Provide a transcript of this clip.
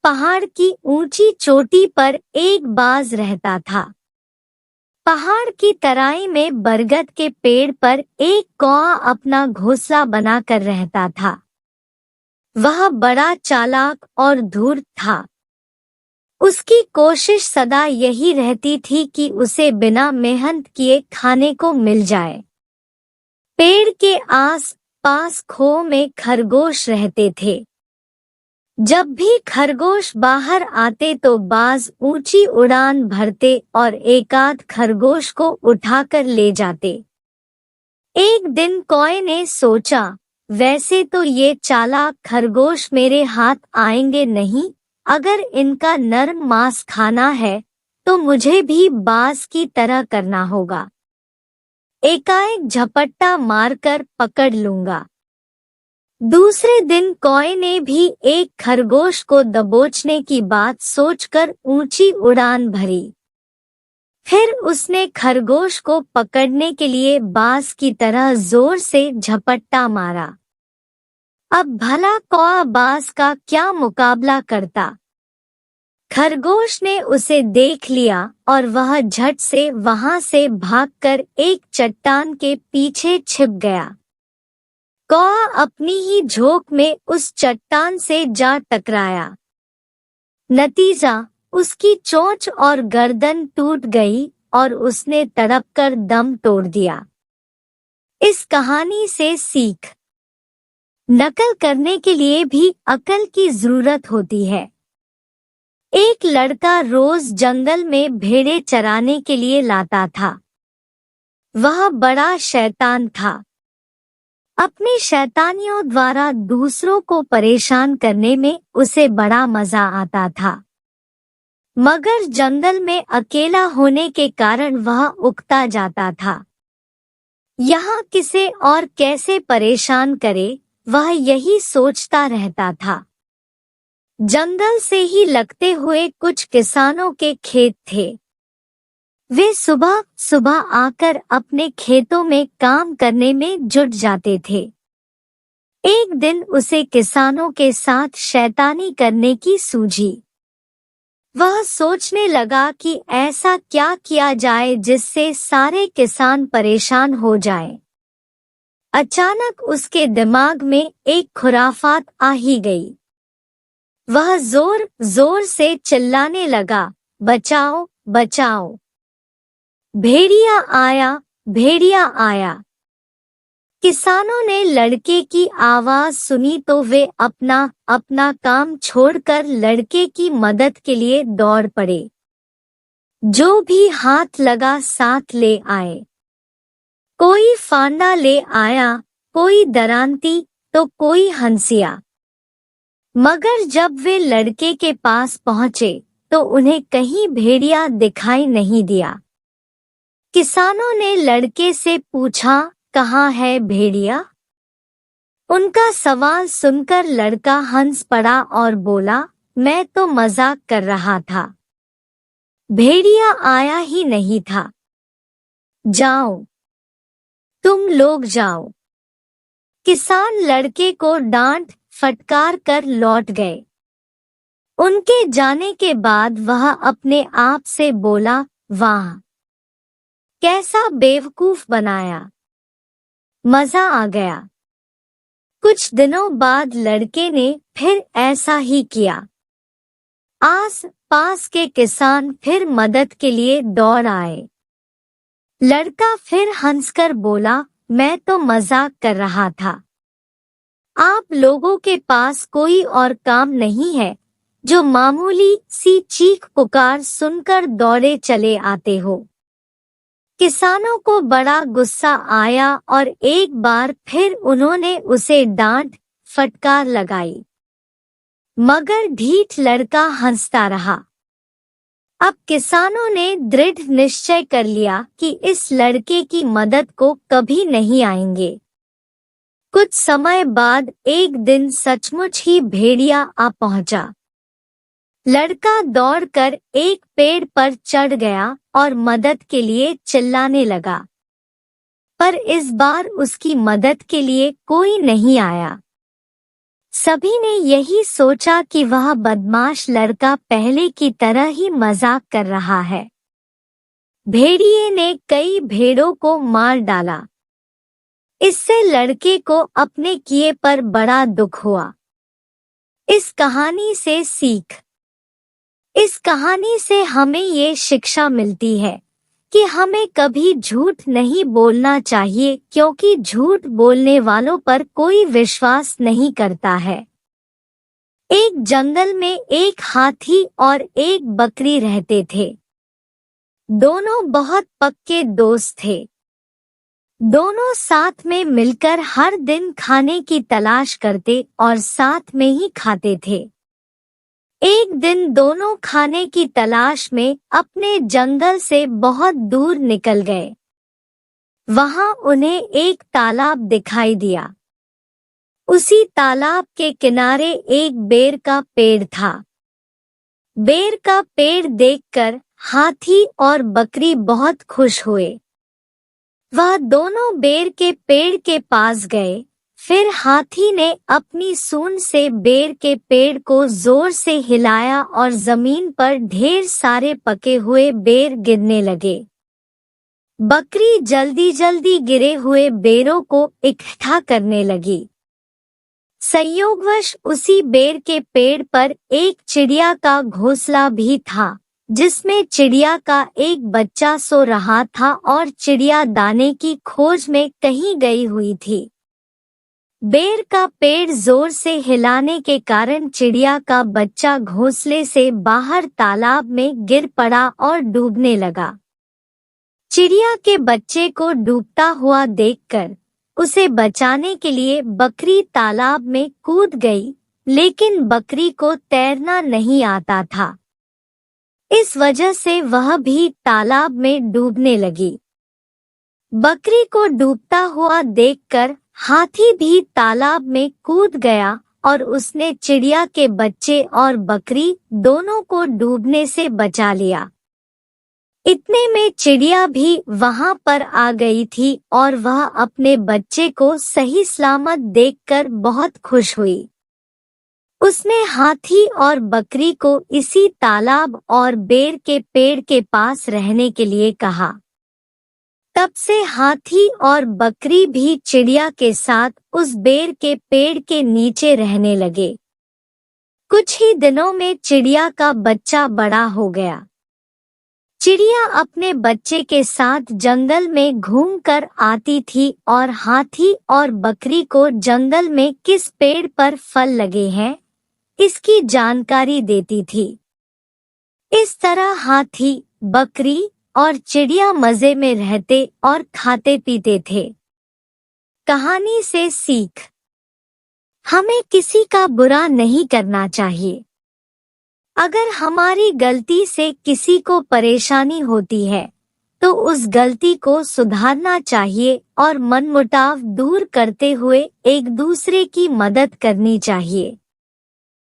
पहाड़ की ऊंची चोटी पर एक बाज रहता था। पहाड़ की तराई में बरगद के पेड़ पर एक कौआ अपना घोंसला बनाकर रहता था। वह बड़ा चालाक और धूर्त था। उसकी कोशिश सदा यही रहती थी कि उसे बिना मेहनत किए खाने को मिल जाए। पेड़ के आस पास खो में खरगोश रहते थे। जब भी खरगोश बाहर आते तो बाज ऊंची उड़ान भरते और एकाध खरगोश को उठाकर ले जाते। एक दिन कौए ने सोचा, वैसे तो ये चालाक खरगोश मेरे हाथ आएंगे नहीं, अगर इनका नरम मांस खाना है तो मुझे भी बाज की तरह करना होगा। एकाएक झपट्टा मारकर पकड़ लूंगा। दूसरे दिन कौए ने भी एक खरगोश को दबोचने की बात सोचकर ऊंची उड़ान भरी। फिर उसने खरगोश को पकड़ने के लिए बाज की तरह जोर से झपट्टा मारा। अब भला कौआ बाज का क्या मुकाबला करता। खरगोश ने उसे देख लिया और वह झट से वहां से भागकर एक चट्टान के पीछे छिप गया। कौआ अपनी ही झोंक में उस चट्टान से जा टकराया। नतीजा, उसकी चोंच और गर्दन टूट गई और उसने तड़पकर दम तोड़ दिया। इस कहानी से सीख, नकल करने के लिए भी अकल की जरूरत होती है। एक लड़का रोज जंगल में भेड़ें चराने के लिए लाता था। वह बड़ा शैतान था। अपनी शैतानियों द्वारा दूसरों को परेशान करने में उसे बड़ा मजा आता था। मगर जंगल में अकेला होने के कारण वह उकता जाता था। यहाँ किसे और कैसे परेशान करे, वह यही सोचता रहता था। जंगल से ही लगते हुए कुछ किसानों के खेत थे। वे सुबह सुबह आकर अपने खेतों में काम करने में जुट जाते थे। एक दिन उसे किसानों के साथ शैतानी करने की सूझी। वह सोचने लगा कि ऐसा क्या किया जाए जिससे सारे किसान परेशान हो जाएं। अचानक उसके दिमाग में एक खुराफात आ ही गई। वह जोर जोर से चिल्लाने लगा, बचाओ बचाओ, भेड़िया आया, भेड़िया आया। किसानों ने लड़के की आवाज सुनी तो वे अपना अपना काम छोड़कर लड़के की मदद के लिए दौड़ पड़े। जो भी हाथ लगा साथ ले आए। कोई फांडा ले आया, कोई दरांती तो कोई हंसिया। मगर जब वे लड़के के पास पहुंचे तो उन्हें कहीं भेड़िया दिखाई नहीं दिया। किसानों ने लड़के से पूछा, कहाँ है भेड़िया? उनका सवाल सुनकर लड़का हंस पड़ा और बोला, मैं तो मजाक कर रहा था। भेड़िया आया ही नहीं था। जाओ, तुम लोग जाओ। किसान लड़के को डांट फटकार कर लौट गए। उनके जाने के बाद वह अपने आप से बोला, वाह, कैसा बेवकूफ बनाया, मजा आ गया। कुछ दिनों बाद लड़के ने फिर ऐसा ही किया। आस पास के किसान फिर मदद के लिए दौड़ आए। लड़का फिर हंसकर बोला, मैं तो मजाक कर रहा था। आप लोगों के पास कोई और काम नहीं है जो मामूली सी चीख पुकार सुनकर दौड़े चले आते हो। किसानों को बड़ा गुस्सा आया और एक बार फिर उन्होंने उसे डांट फटकार लगाई। मगर ढीठ लड़का हंसता रहा। अब किसानों ने दृढ़ निश्चय कर लिया कि इस लड़के की मदद को कभी नहीं आएंगे। कुछ समय बाद एक दिन सचमुच ही भेड़िया आ पहुंचा। लड़का दौड़कर एक पेड़ पर चढ़ गया और मदद के लिए चिल्लाने लगा। पर इस बार उसकी मदद के लिए कोई नहीं आया। सभी ने यही सोचा कि वह बदमाश लड़का पहले की तरह ही मजाक कर रहा है। भेड़िए ने कई भेड़ों को मार डाला। इससे लड़के को अपने किए पर बड़ा दुख हुआ। इस कहानी से सीख। इस कहानी से हमें ये शिक्षा मिलती है कि हमें कभी झूठ नहीं बोलना चाहिए, क्योंकि झूठ बोलने वालों पर कोई विश्वास नहीं करता है। एक जंगल में एक हाथी और एक बकरी रहते थे। दोनों बहुत पक्के दोस्त थे। दोनों साथ में मिलकर हर दिन खाने की तलाश करते और साथ में ही खाते थे। एक दिन दोनों खाने की तलाश में अपने जंगल से बहुत दूर निकल गए। वहां उन्हें एक तालाब दिखाई दिया। उसी तालाब के किनारे एक बेर का पेड़ था। बेर का पेड़ देखकर हाथी और बकरी बहुत खुश हुए। वह दोनों बेर के पेड़ के पास गए। फिर हाथी ने अपनी सूंड से बेर के पेड़ को जोर से हिलाया और जमीन पर ढेर सारे पके हुए बेर गिरने लगे। बकरी जल्दी जल्दी गिरे हुए बेरों को इकट्ठा करने लगी। संयोगवश उसी बेर के पेड़ पर एक चिड़िया का घोंसला भी था, जिसमें चिड़िया का एक बच्चा सो रहा था और चिड़िया दाने की खोज में कहीं गई हुई थी। बेर का पेड़ जोर से हिलाने के कारण चिड़िया का बच्चा घोंसले से बाहर तालाब में गिर पड़ा और डूबने लगा। चिड़िया के बच्चे को डूबता हुआ देखकर उसे बचाने के लिए बकरी तालाब में कूद गई, लेकिन बकरी को तैरना नहीं आता था। इस वजह से वह भी तालाब में डूबने लगी। बकरी को डूबता हुआ देखकर हाथी भी तालाब में कूद गया और उसने चिड़िया के बच्चे और बकरी दोनों को डूबने से बचा लिया। इतने में चिड़िया भी वहां पर आ गई थी और वह अपने बच्चे को सही सलामत देखकर बहुत खुश हुई। उसने हाथी और बकरी को इसी तालाब और बेर के पेड़ के पास रहने के लिए कहा। तब से हाथी और बकरी भी चिड़िया के साथ उस बेर के पेड़ के नीचे रहने लगे। कुछ ही दिनों में चिड़िया का बच्चा बड़ा हो गया। चिड़िया अपने बच्चे के साथ जंगल में घूमकर आती थी और हाथी और बकरी को जंगल में किस पेड़ पर फल लगे हैं, इसकी जानकारी देती थी। इस तरह हाथी, बकरी और चिड़िया मजे में रहते और खाते पीते थे। कहानी से सीख। हमें किसी का बुरा नहीं करना चाहिए। अगर हमारी गलती से किसी को परेशानी होती है तो उस गलती को सुधारना चाहिए और मनमुटाव दूर करते हुए एक दूसरे की मदद करनी चाहिए।